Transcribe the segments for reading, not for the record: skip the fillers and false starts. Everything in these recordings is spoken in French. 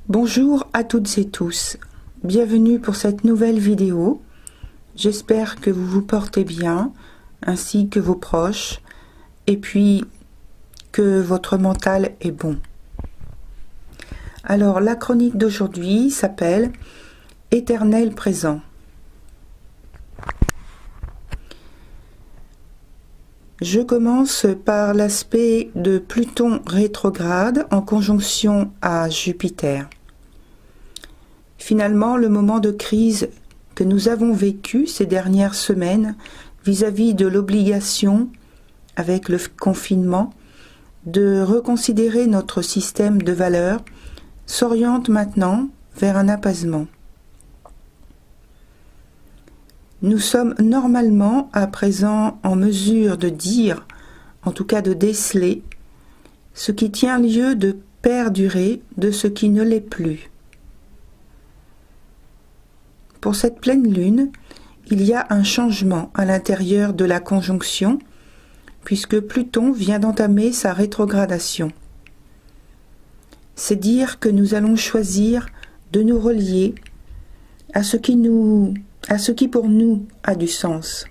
Bonjour à toutes et tous, bienvenue pour cette nouvelle vidéo. J'espère que vous vous portez bien, ainsi que vos proches, et puis que votre mental est bon. Alors la chronique d'aujourd'hui s'appelle « Éternel présent ». Je commence par l'aspect de Pluton rétrograde en conjonction à Jupiter. Finalement, le moment de crise que nous avons vécu ces dernières semaines vis-à-vis de l'obligation, avec le confinement, de reconsidérer notre système de valeurs, s'oriente maintenant vers un apaisement. Nous sommes normalement à présent en mesure de dire, en tout cas de déceler, ce qui tient lieu de perdurer de ce qui ne l'est plus. Pour cette pleine lune, il y a un changement à l'intérieur de la conjonction, puisque Pluton vient d'entamer sa rétrogradation. C'est dire que nous allons choisir de nous relier à ce qui pour nous a du sens.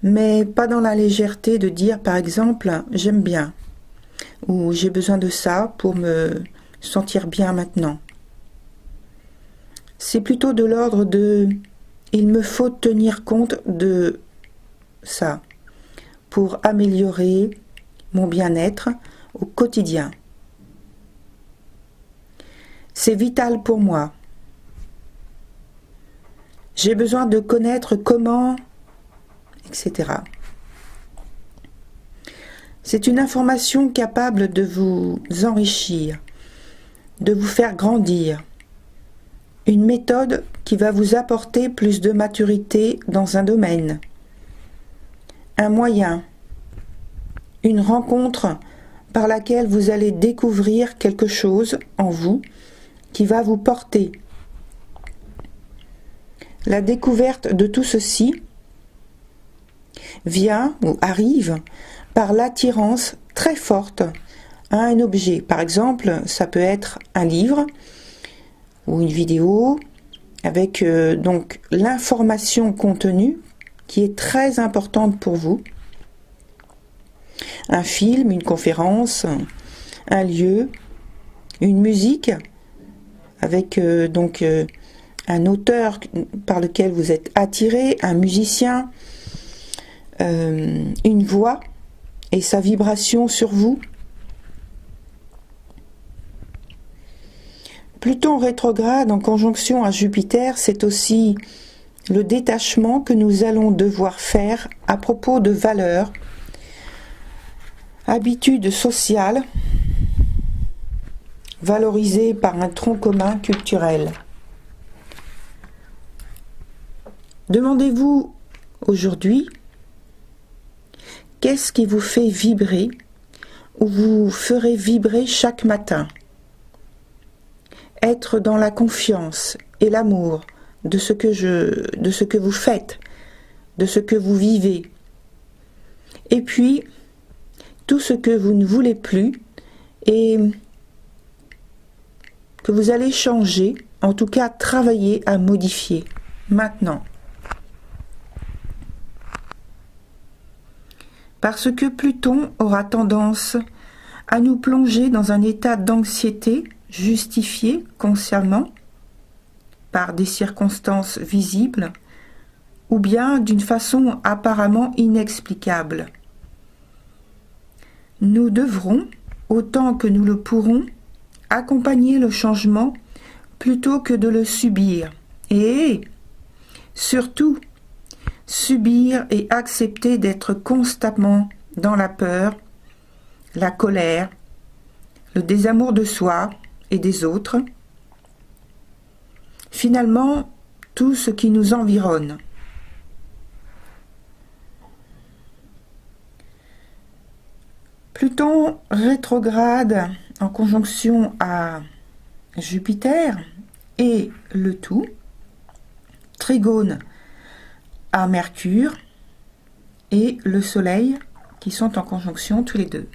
Mais pas dans la légèreté de dire par exemple « j'aime bien » ou « j'ai besoin de ça pour me sentir bien maintenant ». C'est plutôt de l'ordre de « il me faut tenir compte de ça pour améliorer mon bien-être au quotidien ». C'est vital pour moi. J'ai besoin de connaître comment, etc. C'est une information capable de vous enrichir, de vous faire grandir. Une méthode qui va vous apporter plus de maturité dans un domaine. Un moyen, une rencontre par laquelle vous allez découvrir quelque chose en vous qui va vous porter. La découverte de tout ceci vient ou arrive par l'attirance très forte à un objet. Par exemple, ça peut être un livre ou une vidéo avec donc l'information contenue qui est très importante pour vous. Un film, une conférence, un lieu, une musique avec un auteur par lequel vous êtes attiré, un musicien, une voix et sa vibration sur vous. Pluton rétrograde en conjonction à Jupiter, c'est aussi le détachement que nous allons devoir faire à propos de valeurs, habitudes sociales, valorisées par un tronc commun culturel. Demandez-vous aujourd'hui, qu'est-ce qui vous fait vibrer ou vous ferez vibrer chaque matin? Être dans la confiance et l'amour de ce que vous faites, de ce que vous vivez. Et puis, tout ce que vous ne voulez plus et que vous allez changer, en tout cas travailler à modifier maintenant. Parce que Pluton aura tendance à nous plonger dans un état d'anxiété justifié consciemment par des circonstances visibles ou bien d'une façon apparemment inexplicable. Nous devrons, autant que nous le pourrons, accompagner le changement plutôt que de le subir. Et surtout, subir et accepter d'être constamment dans la peur, la colère, le désamour de soi et des autres. Finalement, tout ce qui nous environne. Pluton rétrograde en conjonction à Jupiter et le tout, trigone à Mercure et le Soleil qui sont en conjonction tous les deux.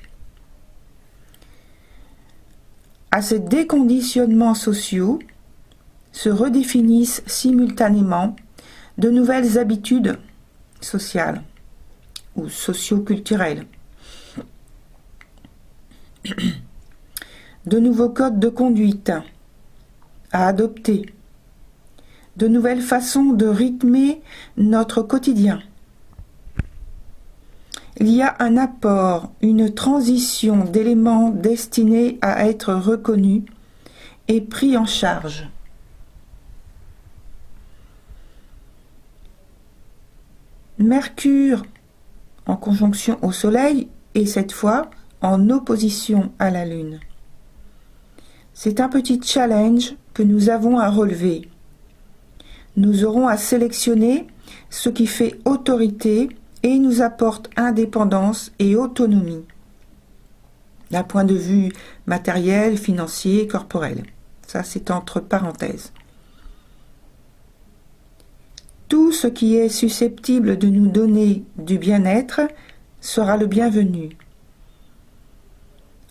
À ces déconditionnements sociaux se redéfinissent simultanément de nouvelles habitudes sociales ou socio-culturelles, de nouveaux codes de conduite à adopter, de nouvelles façons de rythmer notre quotidien. Il y a un apport, une transition d'éléments destinés à être reconnus et pris en charge. Mercure en conjonction au Soleil et cette fois en opposition à la Lune. C'est un petit challenge que nous avons à relever. Nous aurons à sélectionner ce qui fait autorité et nous apporte indépendance et autonomie, d'un point de vue matériel, financier, corporel. Ça, c'est entre parenthèses. Tout ce qui est susceptible de nous donner du bien-être sera le bienvenu.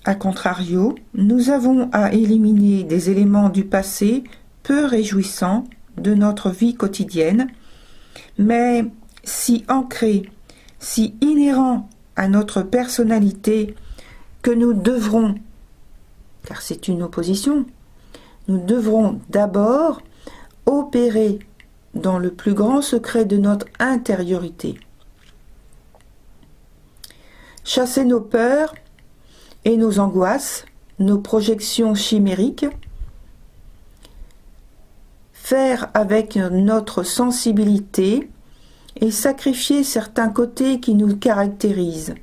A contrario, nous avons à éliminer des éléments du passé peu réjouissants de notre vie quotidienne, mais si ancrés, si inhérents à notre personnalité que nous devrons, car c'est une opposition, nous devrons d'abord opérer dans le plus grand secret de notre intériorité. Chasser nos peurs et nos angoisses, nos projections chimériques, faire avec notre sensibilité et sacrifier certains côtés qui nous caractérisent.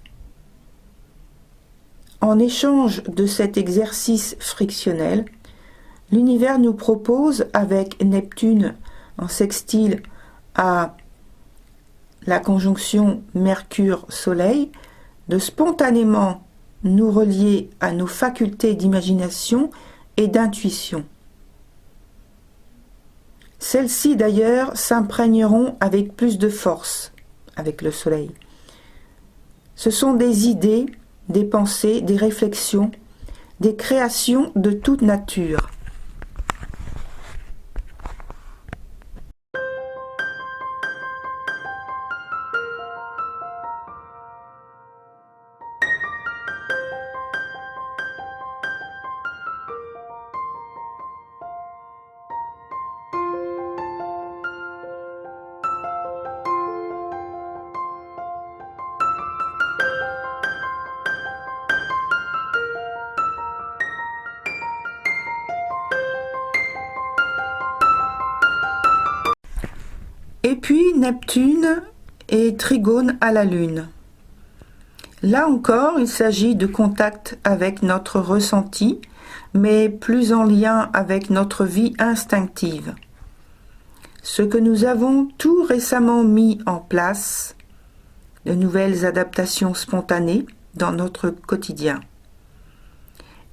En échange de cet exercice frictionnel, l'univers nous propose, avec Neptune en sextile à la conjonction Mercure-Soleil, de spontanément nous relier à nos facultés d'imagination et d'intuition. Celles-ci d'ailleurs s'imprégneront avec plus de force avec le Soleil. Ce sont des idées, des pensées, des réflexions, des créations de toute nature. Et puis Neptune est trigone à la Lune. Là encore, il s'agit de contact avec notre ressenti, mais plus en lien avec notre vie instinctive. Ce que nous avons tout récemment mis en place, de nouvelles adaptations spontanées dans notre quotidien,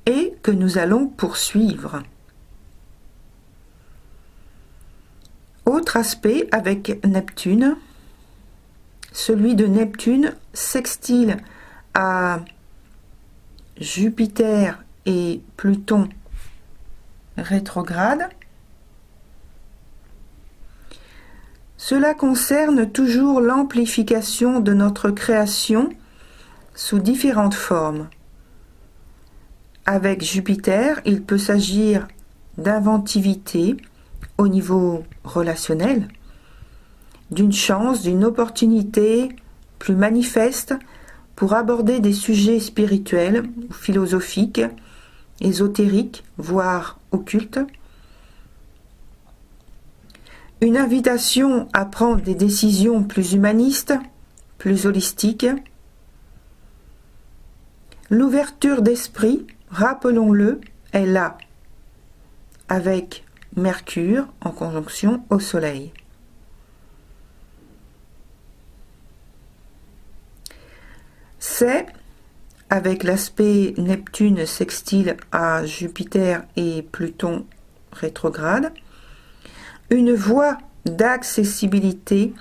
et que nous allons poursuivre. Autre aspect avec Neptune, celui de Neptune sextile à Jupiter et Pluton rétrograde. Cela concerne toujours l'amplification de notre création sous différentes formes. Avec Jupiter, il peut s'agir d'inventivité au niveau relationnel, d'une chance, d'une opportunité plus manifeste pour aborder des sujets spirituels ou philosophiques, ésotériques, voire occultes. Une invitation à prendre des décisions plus humanistes, plus holistiques. L'ouverture d'esprit, rappelons-le, est là, avec Mercure en conjonction au Soleil. C'est, avec l'aspect Neptune sextile à Jupiter et Pluton rétrograde, une voie d'accessibilité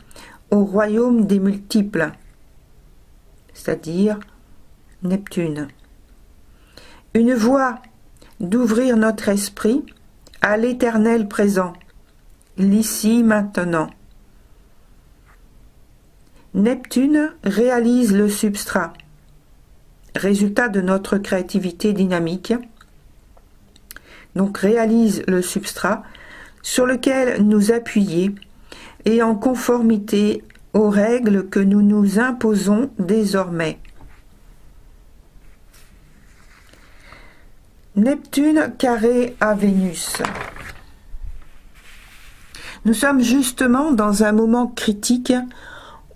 au royaume des multiples, c'est-à-dire Neptune. Une voie d'ouvrir notre esprit à l'éternel présent, l'ici maintenant. Neptune réalise le substrat, résultat de notre créativité dynamique, donc réalise le substrat sur lequel nous appuyer et en conformité aux règles que nous nous imposons désormais. Neptune carré à Vénus. Nous sommes justement dans un moment critique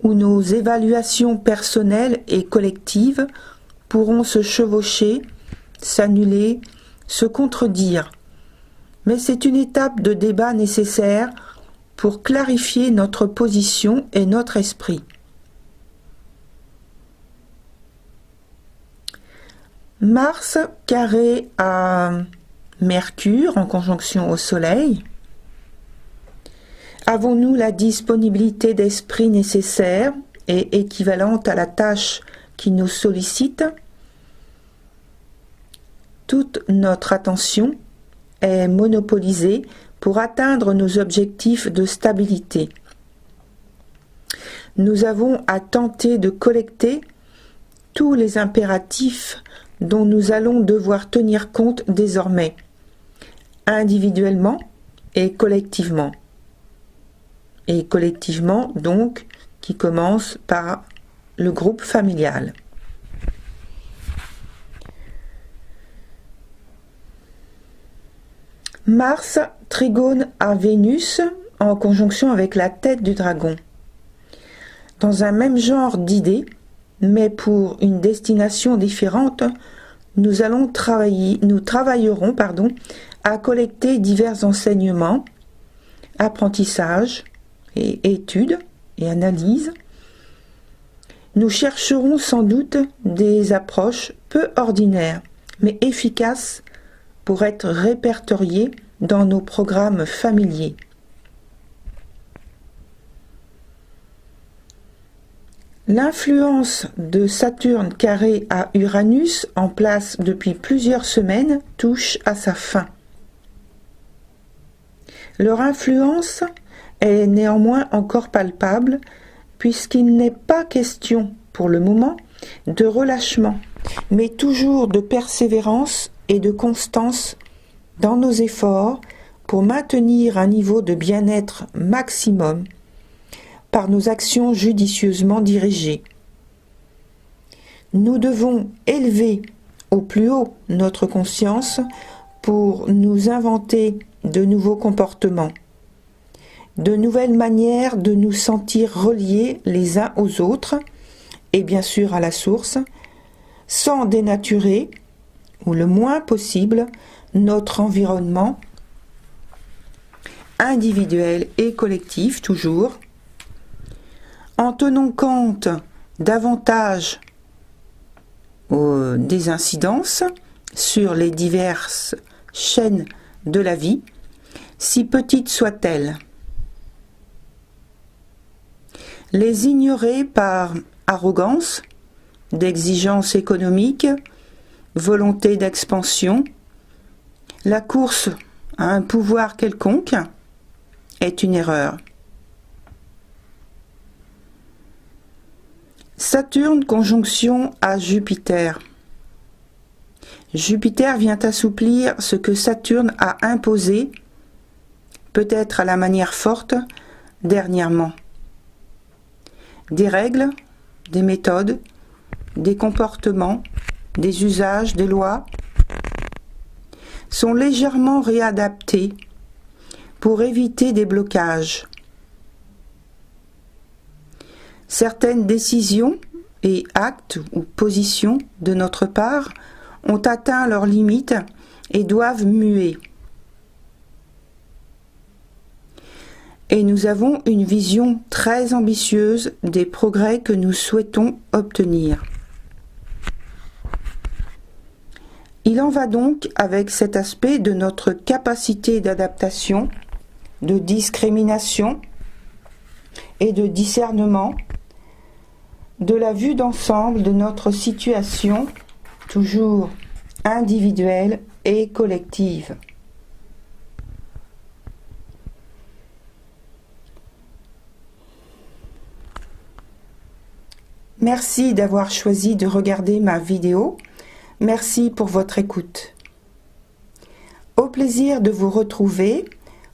où nos évaluations personnelles et collectives pourront se chevaucher, s'annuler, se contredire. Mais c'est une étape de débat nécessaire pour clarifier notre position et notre esprit. Mars carré à Mercure en conjonction au Soleil. Avons-nous la disponibilité d'esprit nécessaire et équivalente à la tâche qui nous sollicite? Toute notre attention est monopolisée pour atteindre nos objectifs de stabilité. Nous avons à tenter de collecter tous les impératifs dont nous allons devoir tenir compte désormais, individuellement et collectivement. Et collectivement, donc, qui commence par le groupe familial. Mars trigone à Vénus en conjonction avec la tête du dragon. Dans un même genre d'idées, mais pour une destination différente, nous travaillerons à collecter divers enseignements, apprentissages et études et analyses. Nous chercherons sans doute des approches peu ordinaires, mais efficaces pour être répertoriées dans nos programmes familiers. L'influence de Saturne carré à Uranus, en place depuis plusieurs semaines, touche à sa fin. Leur influence est néanmoins encore palpable, puisqu'il n'est pas question, pour le moment, de relâchement, mais toujours de persévérance et de constance dans nos efforts pour maintenir un niveau de bien-être maximum par nos actions judicieusement dirigées. Nous devons élever au plus haut notre conscience pour nous inventer de nouveaux comportements, de nouvelles manières de nous sentir reliés les uns aux autres et bien sûr à la source, sans dénaturer, ou le moins possible, notre environnement individuel et collectif toujours, en tenant compte davantage des incidences sur les diverses chaînes de la vie, si petites soient-elles. Les ignorer par arrogance, d'exigence économique, volonté d'expansion, la course à un pouvoir quelconque est une erreur. Saturne conjonction à Jupiter. Jupiter vient assouplir ce que Saturne a imposé, peut-être à la manière forte, dernièrement. Des règles, des méthodes, des comportements, des usages, des lois sont légèrement réadaptés pour éviter des blocages. Certaines décisions et actes ou positions de notre part ont atteint leurs limites et doivent muer. Et nous avons une vision très ambitieuse des progrès que nous souhaitons obtenir. Il en va donc avec cet aspect de notre capacité d'adaptation, de discrimination et de discernement, de la vue d'ensemble de notre situation, toujours individuelle et collective. Merci d'avoir choisi de regarder ma vidéo. Merci pour votre écoute. Au plaisir de vous retrouver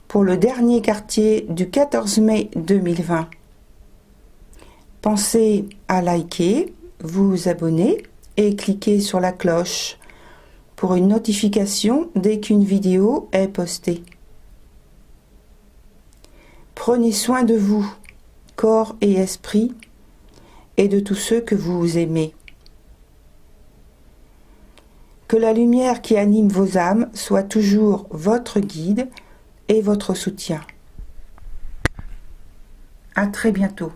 pour le dernier quartier du 14 mai 2020. Pensez à liker, vous abonner et cliquer sur la cloche pour une notification dès qu'une vidéo est postée. Prenez soin de vous, corps et esprit, et de tous ceux que vous aimez. Que la lumière qui anime vos âmes soit toujours votre guide et votre soutien. À très bientôt.